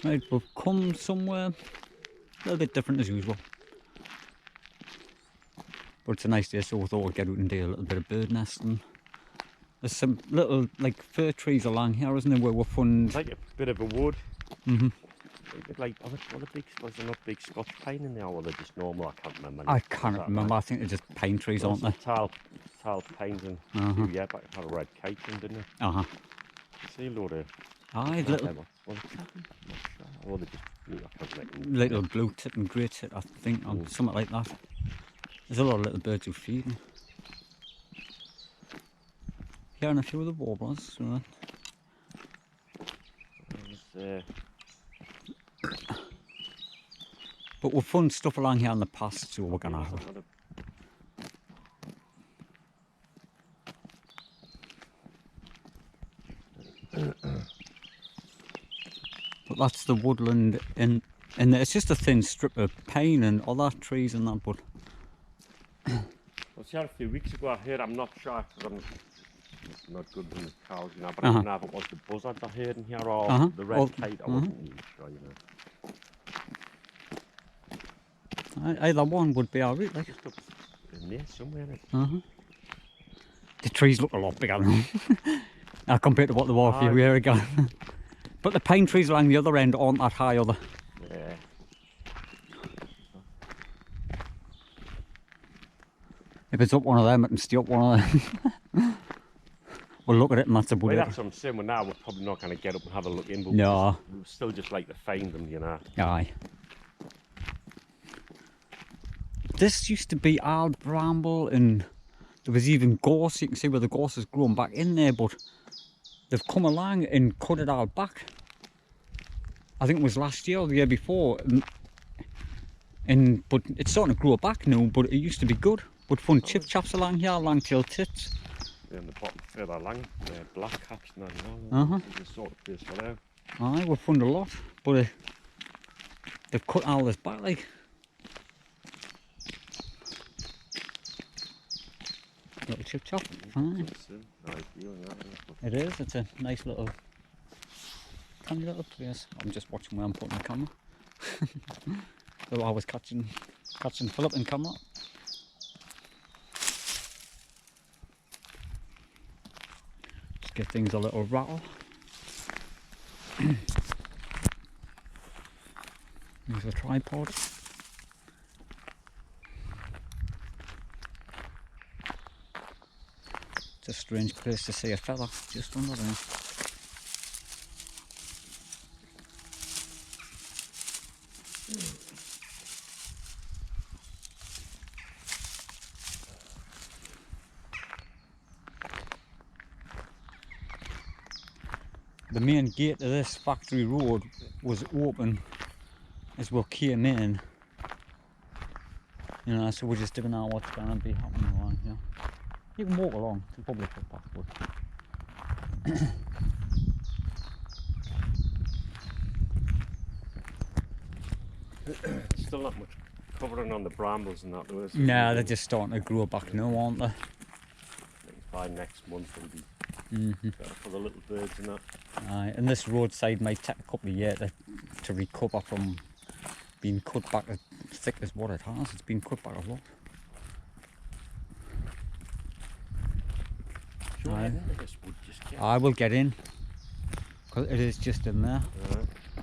Right, we've come somewhere a little bit different as usual. But it's a nice day, so we thought we'd get out and do a little bit of bird nesting. There's some little like fir trees along here, isn't there, where we found like a bit of a wood. Mm-hmm. Are the big, was there not big Scotch pine in there, or they're just normal? I can't remember. I can't remember. I think they're just pine trees, aren't they? Tall pines and a few, yeah, but it had a red kite in, didn't it? Uh-huh. See a load of... Aye, little... Was it cabin? I'm not sure. Or they just blue, I can't remember. Little blue tit and grey tit, I think, or something like that. There's a lot of little birds who feed them. Here and a few of the warblers. So but we've found stuff along here in the past, so we're gonna have it. But that's the woodland in there. It's just a thin strip of pine and other trees and that, but I was here a few weeks ago. I heard, I'm not sure because I'm not good with the cows, you know, but I don't know if it was the buzzards I heard in here or the red kite. I wasn't really sure, you know. Either one would be alright, like. Just up in there somewhere. The trees look a lot bigger now compared to what they were a few years ago. But the pine trees along the other end aren't that high, are they? Yeah. If it's up one of them, it can stay up one of them. We'll look at it and that's about it. That's what I'm saying. Well, now we're probably not going to get up and have a look in, but no. we'd still just like to find them, you know. Aye. This used to be old bramble and there was even gorse. You can see where the gorse has grown back in there, but they've come along and cut it all back. I think it was last year or the year before. But it's starting to grow back now, but it used to be good. But fun chip chaps along here, long-tailed tits. Yeah, and the bottom further along, black caps and that, you know. It's a sort of place for them. Aye, we've found a lot, but they've cut all this back, like. Little chip chop. Aye. It is, it's a nice little, tiny little place. I'm just watching where I'm putting the camera. So I was catching Philip in camera. Just give things a little rattle. There's a tripod. It's a strange place to see a feather just under there. The main gate of this factory road was open as we came in. You know, so we're just digging out what's going to be happening along here. You can walk along to public footpath, but still not much covering on the brambles and that, though, is it? Nah, they're just starting to grow back now, aren't they? By next month it'll be better for the little birds and that. Aye, and this roadside might take a couple of years to recover from being cut back as thick as what it has. It's been cut back a lot. Aye. I will get in because it is just in there.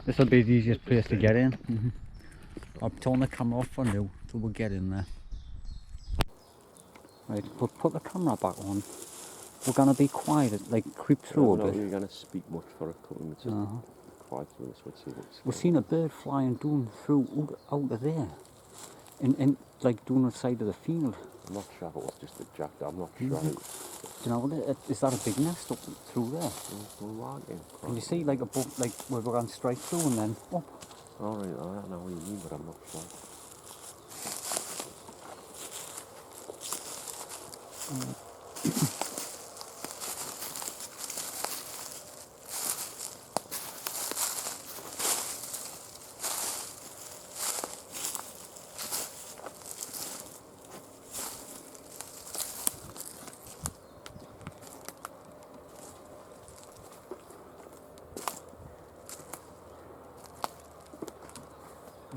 This will be the easiest place to get in. I'll turn the camera off for now so we'll get in there. Right, we'll put the camera back on. We're going to be quiet, like creep through a bit. You're going to speak much for a couple of minutes. Quiet through this, let's see what's We've seen a bird flying down through out of there. And like down the side of the field. I'm not sure if it was just a jackdaw, I'm not sure. You know, is that a big nest up through there? Can you see like above, like where we're going straight through and then up? Alright, I don't know what you mean, but I'm not sure.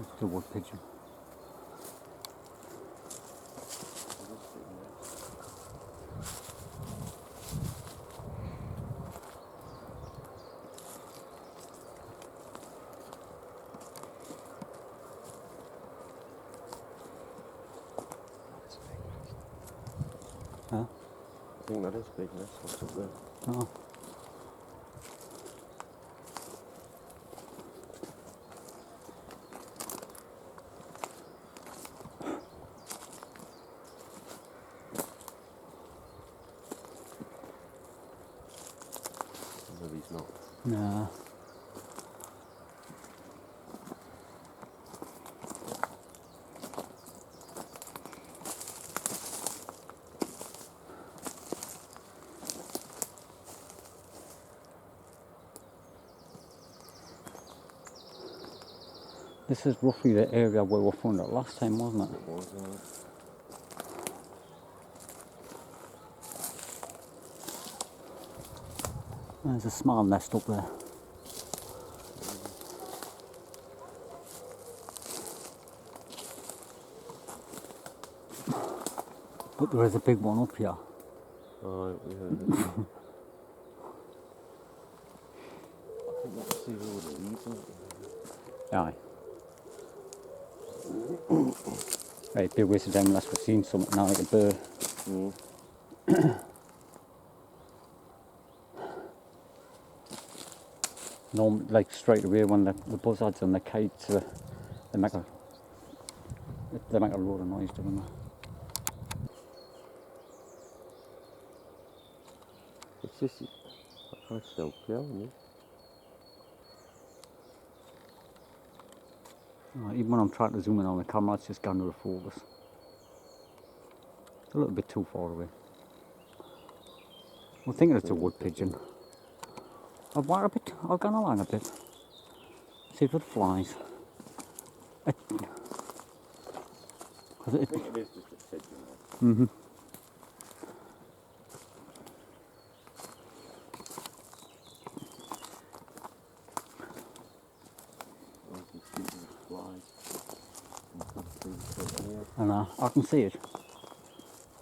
It's a wood pigeon. Huh? I think that is big nest. What's up there? Oh. No, he's not. No. This is roughly the area where we found it last time, wasn't it? It was, There's a small nest up there. But there is a big one up here. Oh, yeah. I think we can see all the leaves in it. Aye. Right, big waste of time unless we've seen something now, like a bird. No, like straight away when the buzzards and the kites, they make a load of noise, don't they? It's just, I can't still feel it. Even when I'm trying to zoom in on the camera, it's just going to focus. It's a little bit too far away. I'm thinking it's a wood pigeon. I've gone along a bit. See if it flies. I think it is just a pigeon. Mm-hmm. I know, I can see it.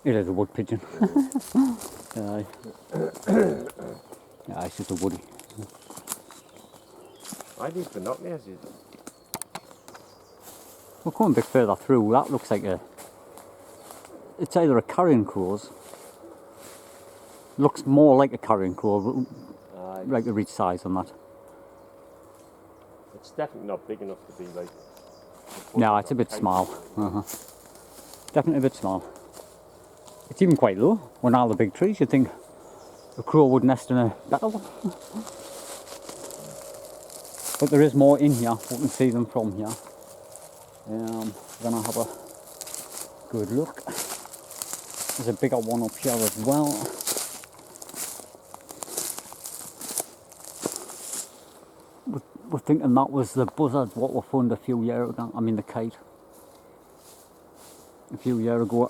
It is a wood pigeon. Yeah, it's just a woody. I think they're not near you. We're coming a bit further through. That looks like it's either a carrion crows. Looks more like a carrion crow, like the reach size on that. It's definitely not big enough to be like. No, it's a bit small. Definitely a bit small. It's even quite low. When all the big trees, you'd think a crow would nest in a better one. But there is more in here. We can see them from here. We're gonna have a good look. There's a bigger one up here as well. We're thinking that was the buzzard what we found a few years ago. I mean the kite. A few years ago.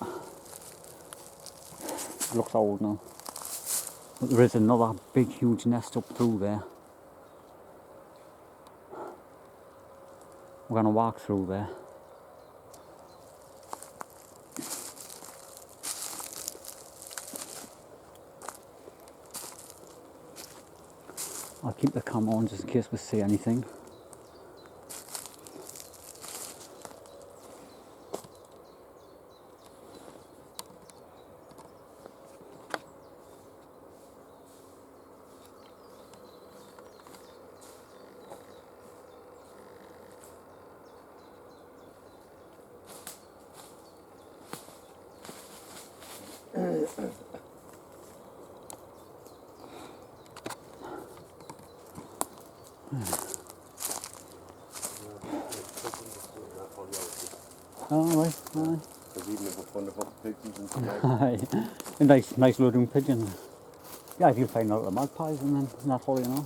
It looks old now. But there is another big huge nest up through there. We're going to walk through there. I'll keep the camera on just in case we see anything. Oh, right. Because even if we're fond of pigeons and stuff. A nice loading pigeon. Yeah, if you find out the magpies and then that's all you know.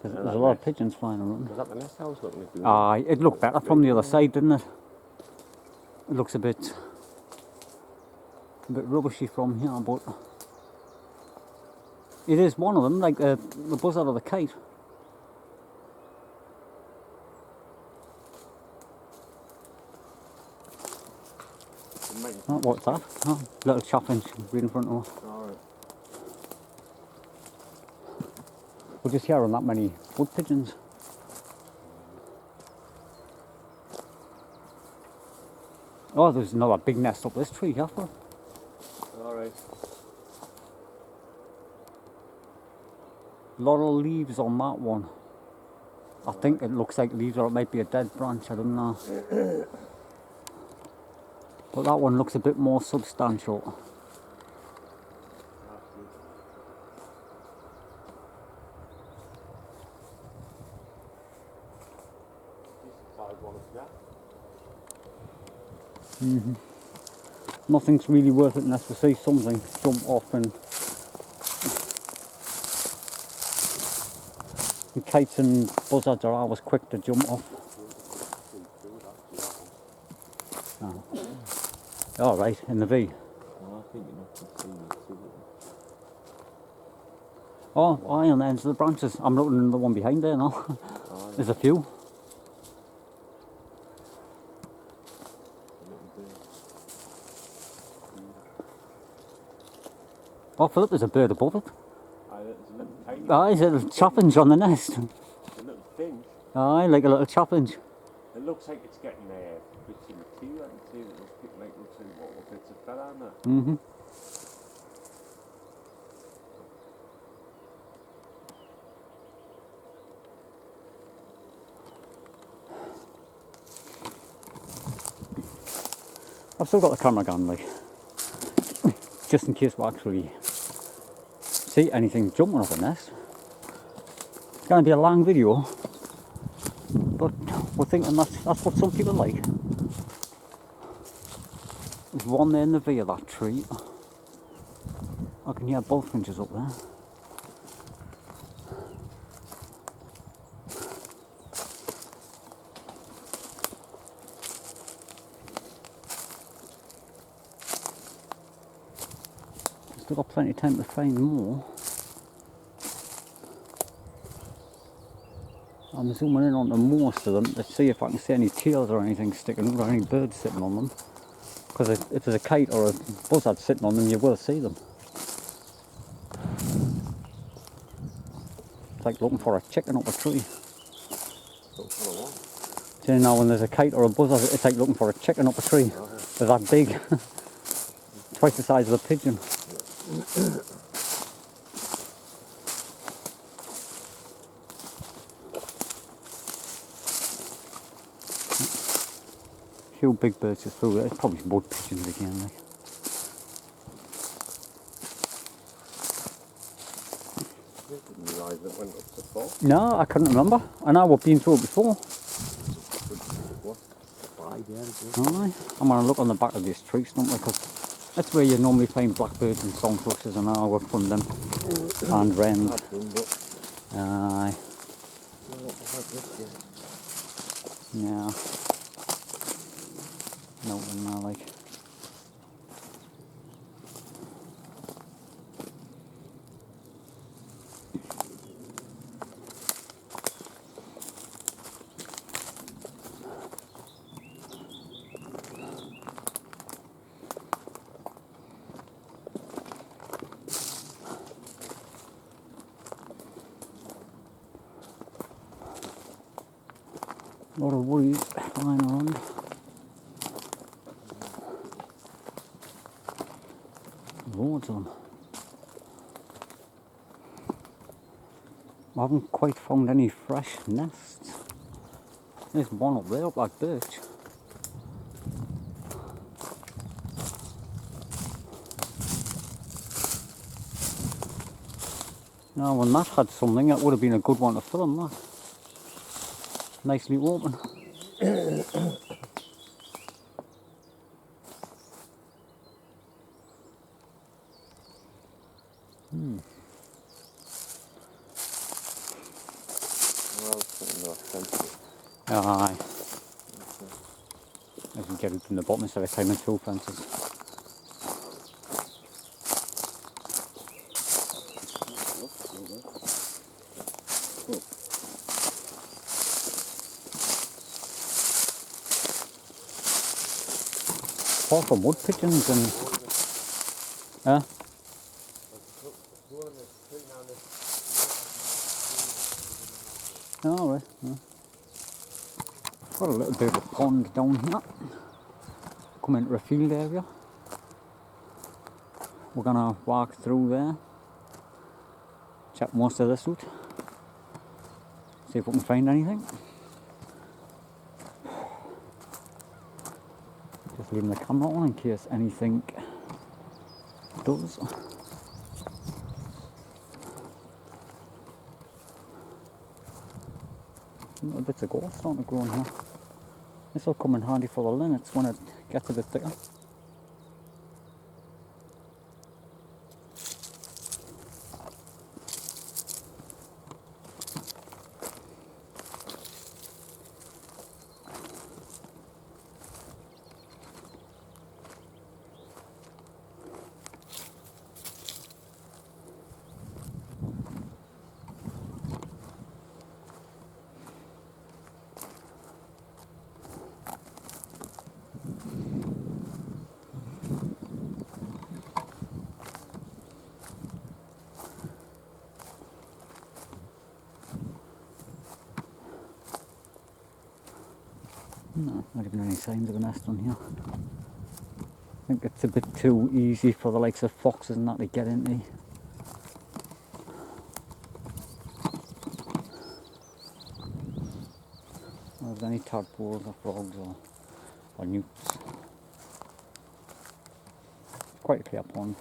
There's a lot of pigeons flying around. Was that the nest I was looking at? It looked better from the other side, didn't it? It looks a bit rubbishy from here, but it is one of them, like the buzzard of the kite. Oh, what's that? Oh, little chaffinch right in front of us. Alright. We're just hearing that many wood pigeons. Oh, there's another big nest up this tree, careful. Alright. A lot of leaves on that one. I think it looks like leaves, or it might be a dead branch, I don't know. But that one looks a bit more substantial. Nothing's really worth it unless we see something jump off, and kites and buzzards are always quick to jump off. Oh. All right, in the V. Oh, aye, on the ends of the branches. I'm looking at the one behind there now. There's a few. Oh, Philip, there's a bird above it. Aye, there's a little chaffinch on the nest. A little finch? Aye, like a little chaffinch. It looks like it's getting bits of material. I can see it looks like little bits of feather on there. Mm-hmm. I've still got the camera going, like, just in case we actually see anything jumping off the nest. It's going to be a long video, but we're thinking that's what some people like. There's one there in the V of that tree. I can hear bullfinches up there. Still got plenty of time to find more. I'm zooming in onto most of them to see if I can see any tails or anything sticking out, or any birds sitting on them. Because if there's a kite or a buzzard sitting on them, you will see them. It's like looking for a chicken up a tree. So now when there's a kite or a buzzard, it's like looking for a chicken up a tree. They're that big. Twice the size of a pigeon. Few big birds just flew there. It's probably wood pigeons again, like. No, I couldn't remember. I know we've been through it before. Aye. I'm going to look on the back of this tree stump, because that's where you normally find blackbirds and songthrushes, and I work from them. And wrens. Aye. Yeah. Nothing there, like. A lot of woodies flying around. Loads of them. I haven't quite found any fresh nests. There's one up there, up that birch. Now when that had something, that would have been a good one to film, that. Nicely open. Aye. I can get it from the bottom instead of climbing through fences. call for wood pigeons and yeah. Oh, right. Yeah. Got a little bit of a pond down here. Come into a field area. We're gonna walk through there. Check most of this out. See if we can find anything. Just leaving the camera on in case anything does. Little bits of gorse starting to grow in here. This will come in handy for the linnets when it gets a bit thicker. No, not even any signs of a nest on here. I think it's a bit too easy for the likes of foxes and that to get into. Or any tadpoles or frogs or newts. Quite a clear pond.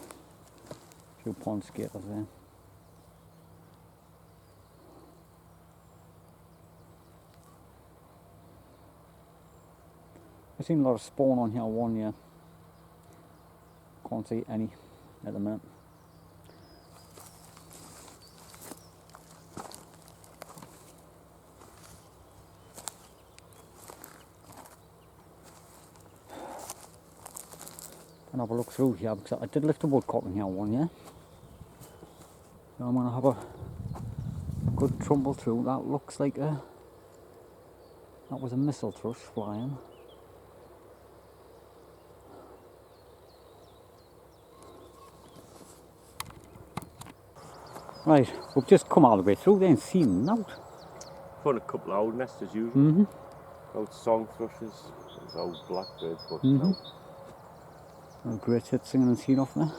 A few pond skaters there. I've seen a lot of spawn on here one year. Can't see any at the minute. And have a look through here because I did lift a woodcock in here one year. So I'm gonna have a good trumble through. That looks like that was a missile thrush flying. Right, we've just come all the way through there and seen them out. Found a couple of old nests as usual. Old song thrushes, there's old blackbirds, but no. Oh, great hit singing and seen off there.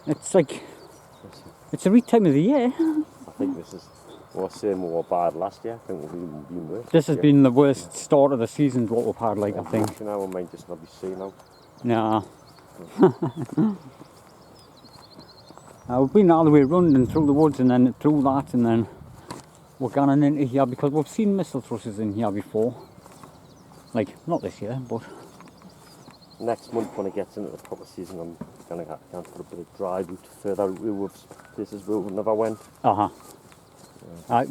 It's like, it's the right time of the year. I think this is, well, same we were bad last year. I think we've been worse. This has been the worst start of the season what we've had, like, I think. You know, we might just not be seen out. Nah. We've been all the way around and through the woods and then through that and then we're going into here because we've seen missile thrushes in here before. Like, not this year, but... Next month when it gets into the proper season, I'm going to have to put a bit of dry route further out with places where we never went. Uh-huh. Yeah.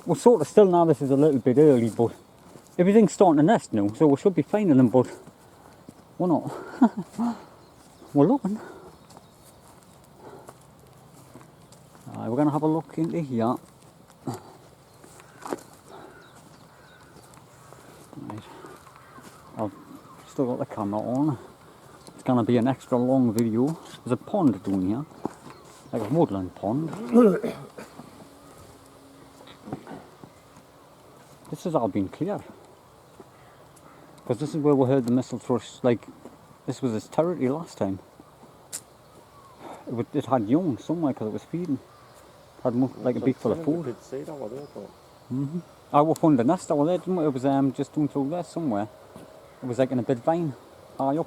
We're sort of still now, this is a little bit early, but everything's starting to nest now, so we should be finding them, but we're not. We're looking. We're going to have a look into here. Right. I've still got the camera on. It's going to be an extra long video. There's a pond down here, like a woodland pond. This has all been clear. Because this is where we heard the missile thrush, like, this was its territory last time. It had young somewhere because it was feeding. Had like a beak full of food. I found a nest over there, didn't we? It was just down through there somewhere. It was like in a big vine, high up.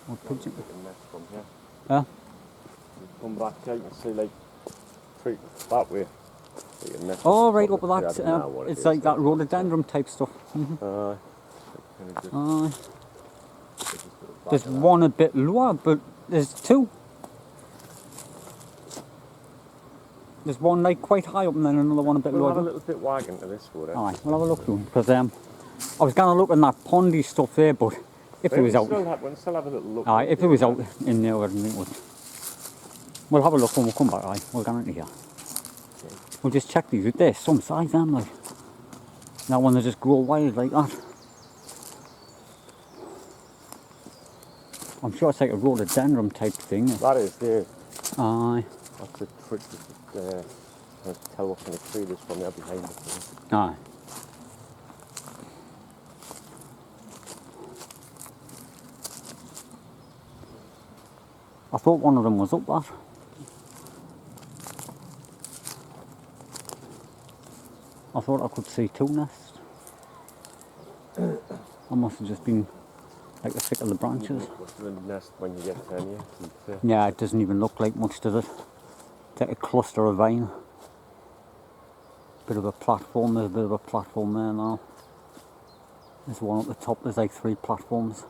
What pigeon? Yeah? Come back here, you can see like that way. Oh, right up with that. It's like that rhododendron type stuff. There's one a bit lower, but there's two. There's one like quite high up and then another one a bit lower. We'll have a little bit wagging to this wood. Alright, we'll have a look through because I was going to look at that pondy stuff there, but if it was out... We'll still have a little look. If it was out in there, I think it would. We'll have a look when we'll come back, we'll go into here. We'll just check these. They're some size, aren't they? That one they just grow wild like that. I'm sure it's like a rhododendron type thing. That is there. Aye. That's a trick to tell what kind of tree it is from there behind it. Aye. I thought one of them was up that. I thought I could see two nests. I must have just been like the thick of the branches. What's the nest when you get down here? Yeah, it doesn't even look like much, does it? It's like a cluster of vine. Bit of a platform, there's a bit of a platform there now. There's one at the top, there's like 3 platforms.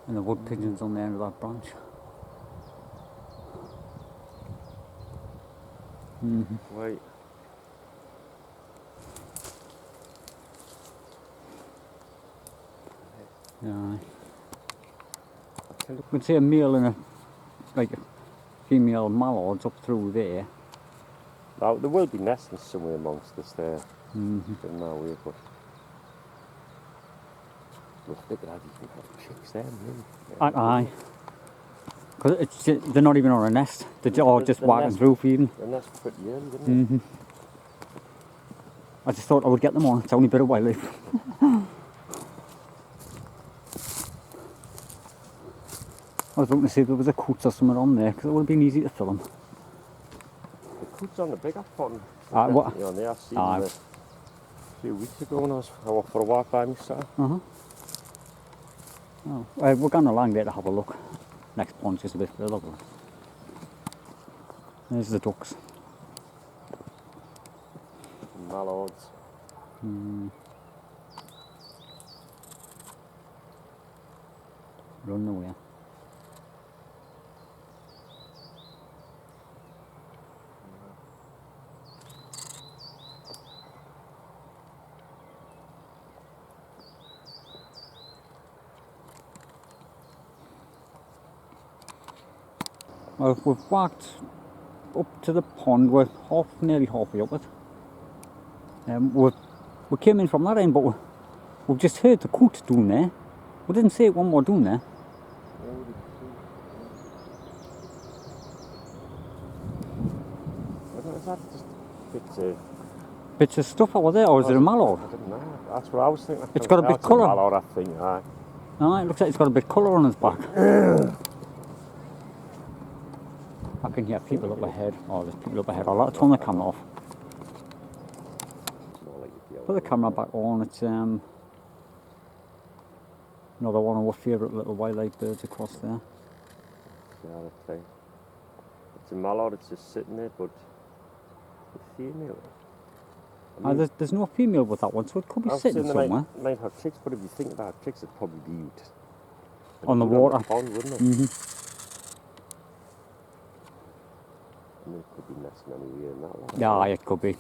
And the wood pigeons on the end of that branch. Right. Yeah. You can see a male and a female mallards up through there. Now there will be nesting somewhere amongst us there. In that way, but look at that, you can have chicks there, really. Aye. Because they're not even on a nest. They're all just walking through feeding. And that's pretty early, isn't it? I just thought I would get them on. It's only a bit of wildlife. I was looking to see if there was a coots or something on there, because it would have been easy to film. The coots on the bigger pond. What? On there, I seen them a few weeks ago when I was out for a walk by myself. Oh, we're going along there to have a look. Next pond's just a bit further. There's the ducks. Mallards. Run away. Well, we've walked up to the pond. We're nearly halfway up it. We came in from that end, but we've just heard the coot down there. We didn't see one more down there. Is that just bits of stuff over there, or is it a mallard? I don't know. That's what I was thinking. It's got a bit colour. Mallard, I think. Aye. No, it looks like it's got a bit of colour on its back. I can hear people up ahead. Oh, there's people up ahead. I'll turn the camera off. Put the camera back on. It's another one of our favourite little wildlife birds across there. Yeah, that's right. It's a mallard. It's just sitting there, but the female. I mean, there's no female with that one, so it could be sitting somewhere. Might have chicks, but if you think about chicks, it'd probably be on the water. On the pond, wouldn't it? And it could be nesting anywhere in that one. Yeah, it could be.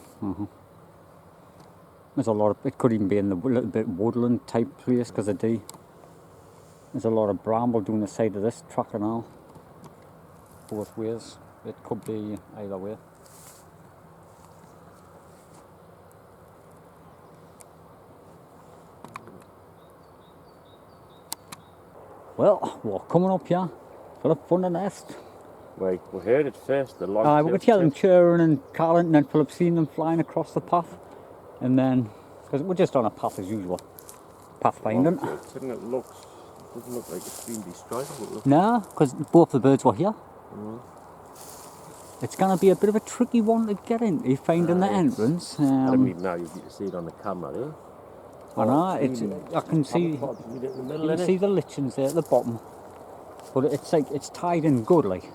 There's a lot of. It could even be in the little bit woodland type place because there's a lot of bramble down the side of this tracker now. Both ways. It could be either way. Well, we're coming up here for the fun of the nest. Right, we heard it first, the long we could hear them cheering and calling, and then Philip seen them flying across the path. And then, because we're just on a path as usual, pathfinding. It doesn't look like it's been destroyed. No, because both the birds were here. It's going to be a bit of a tricky one to get into, finding the entrance. I don't even know you get to see it on the camera, eh? I know, I can see, you can see the lichens there at the bottom. But it's like, it's tied in good, like.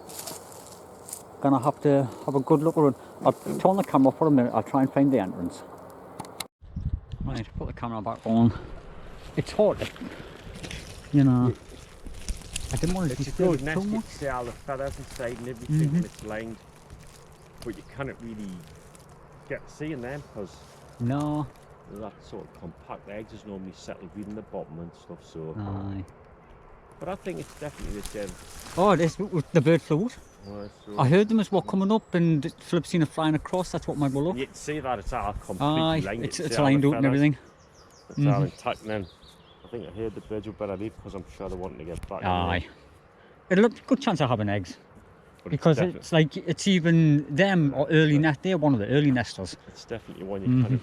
Gonna have to have a good look around. I'll turn the camera for a minute, I'll try and find the entrance. Right, put the camera back on. It's hard, you know. I didn't want to disturb it too much. You see all the feathers inside and everything, and it's lined. But you can't really get to seeing them because that sort of compact eggs is normally settled within the bottom and stuff, so. Aye. But I think it's definitely the gem. Oh, it is, the bird flew out. I heard them as well coming up, and Philip's seen it flying across. That's what might well look. You can see that it's all completely lined. It's lined up and everything. It's all intact, and then I think I heard the birds will better leave because I'm sure they wanting to get back. Aye. It'll have a good chance of having eggs. Because it's like, it's even them or early nest. They're one of the early nesters. It's definitely one you kind of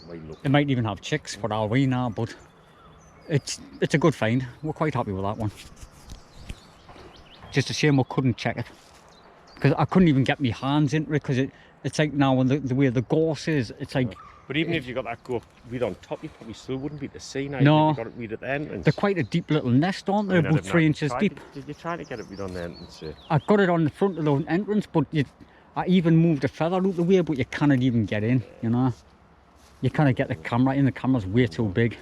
might look. It might even have chicks for all we know, but it's a good find. We're quite happy with that one. Just a shame we couldn't check it, because I couldn't even get my hands into it, because it's like now when the way the gorse is, it's like. But even if you got that go reed on top, you probably still wouldn't be able to see now. No, you got it reed at the entrance. They're quite a deep little nest, aren't they? About 3 inches deep. Did you try to get it reed on the entrance? I got it on the front of the entrance, but I even moved a feather out the way, but you cannot even get in. You know, you can't get the camera in. The camera's way too big.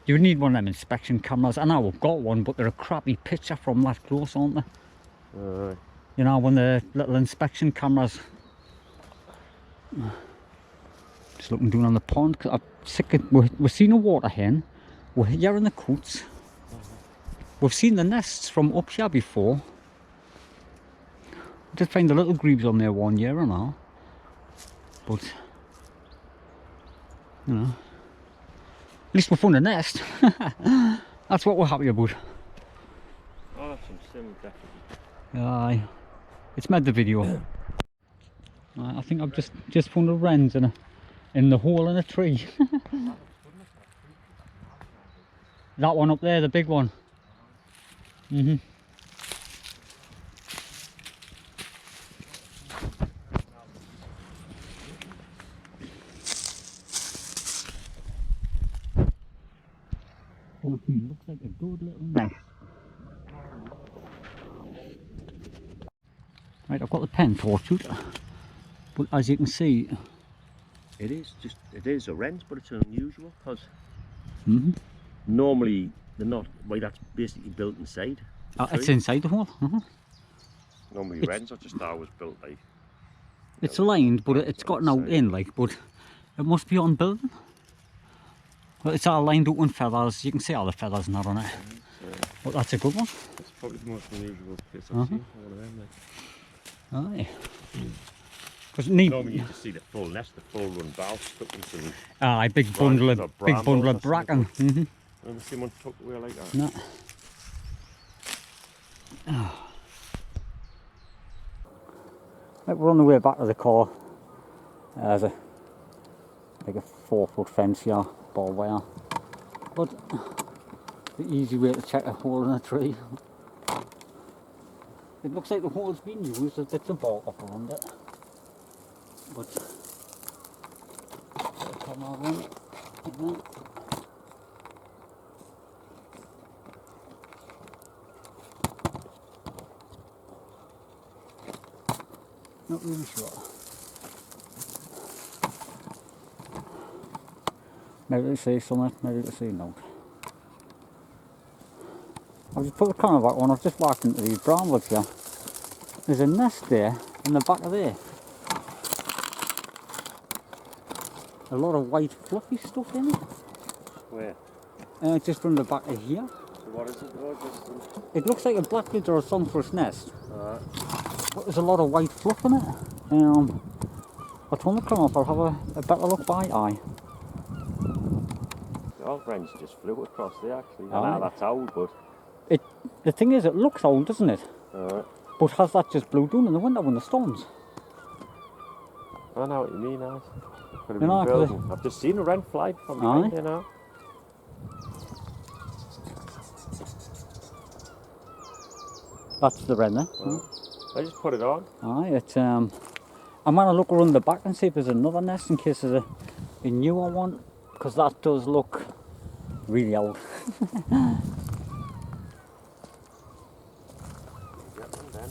You would need one of them inspection cameras. I know we've got one, but they're a crappy picture from that close, aren't they? You know, when the little inspection cameras. Just looking down on the pond, because I'm sick of, we've seen a water hen, we're here in the coots, we've seen the nests from up here before. I did find the little grebes on there 1 year and all, but you know, at least we found a nest. That's what we're happy about. Oh, that's some sim, definitely. Aye, it's made the video. I think I've just found a wrens in the hole in a tree. That one up there, the big one. Oh, looks like a good little nest. Right, I've got the pen torch out, but as you can see, it is a wrens, but it's unusual because normally they're not. Well, that's basically built inside. It's inside the hole. Normally wrens are just always built like. It's lined, but it's got out in like, but it must be on building. Well, it's all lined up with feathers. You can see all the feathers and that on it. But that's a good one. It's probably the most unusual place I've seen. One of them, like. Aye. Normally you just see the full nest, the full run bough stuck into them. Aye, big bundle of bracken. Never seen one tucked away like that. No. Oh. Right, we're on the way back to the car. There's like a 4-foot fence here, barbed wire. But the easy way to check a hole in a tree. It looks like the hole's been used, there's bits of bark up around it. But come on in. Not really sure. Maybe to say something, maybe to say no. I've just put the camera back on, I've just walked into these brambles here. There's a nest there in the back of there. A lot of white fluffy stuff in it. Where? Just from the back of here. So what is it? It looks like a blackbird or a sunthrush nest. But there's a lot of white fluff in it. I'll turn the camera off, I'll have a better look by eye. The old wrens just flew across there actually. I know that's old, but... The thing is, it looks old, doesn't it? But has that just blew down in the winter when the storms? I know what you mean, Alice. You know, I've just seen a wren fly from behind there now. That's the wren there. I just put it on. Aye, it's I'm gonna look around the back and see if there's another nest in case there's a newer one, because that does look really old.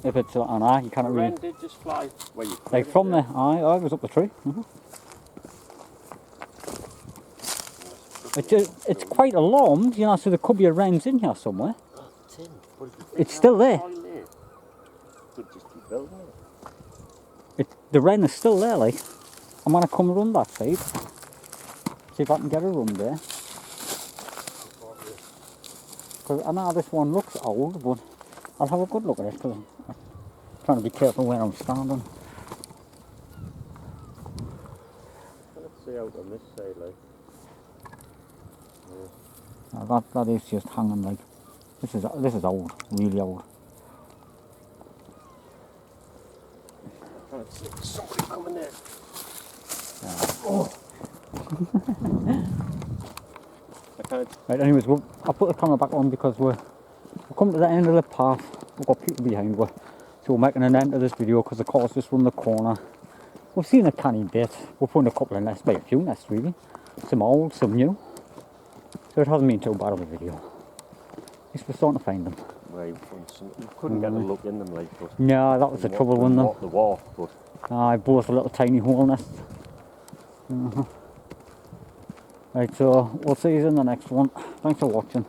If it's an eye, you can't really. The wren did just fly. Where you like from there, aye, I was up the tree. It's quite alarmed, you know, so there could be a wren's in here somewhere. It's still there. The wren is still there, like. I'm gonna come around that side. See if I can get a run there. Because I know this one looks old, but I'll have a good look at it. Cause Trying to be careful where I'm standing. Let's see out on this side, like. That is just hanging like. This is old, really old. Can't see somebody coming there. I can't. Right, anyways, I'll put the camera back on because we're coming to the end of the path. We've got people behind us. So we're making an end to this video because the car's just run the corner. We've seen a canny bit. We've found a couple of nests, a few nests really. Some old, some new. So it hasn't been too bad of a video. At least we're starting to find them. Well, you couldn't get a look in them, like. But no, that was the trouble with them. The walk, but. Both a little tiny hole nests. Right, so we'll see you in the next one. Thanks for watching.